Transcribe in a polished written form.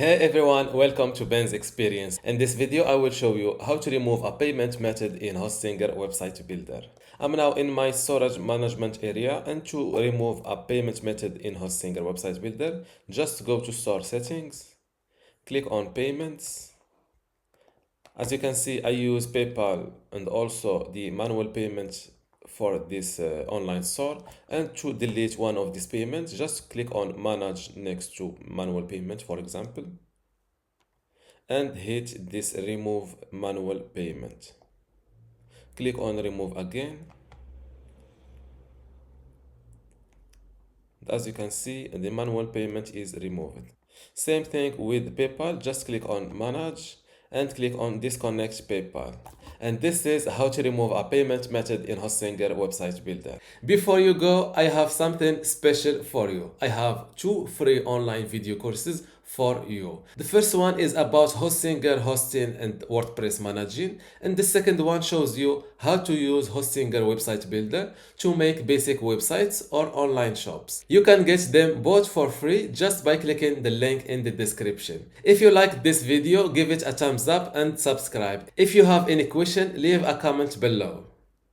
Hey everyone, welcome to Ben's Experience. In this video, I will show you how to remove a payment method in Hostinger Website Builder. I'm now in my storage management area, and to remove a payment method in Hostinger Website Builder, just go to Store Settings, click on Payments. As you can see, I use PayPal and also the manual payment for this online store. And to delete one of these payments, just click on Manage next to Manual Payment, for example, and hit this Remove Manual Payment. Click on Remove again. As you can see, the manual payment is removed. Same thing with PayPal, just click on Manage and click on Disconnect PayPal. And this is how to remove a payment method in Hostinger Website Builder. Before you go, I have something special for you. I have two free online video courses for you. The first one is about Hostinger hosting and WordPress managing, and the second one shows you how to use Hostinger Website Builder to make basic websites or online shops. You can get them both for free just by clicking the link in the description. If you like this video, give it a thumbs up and subscribe. If you have any question, leave a comment below.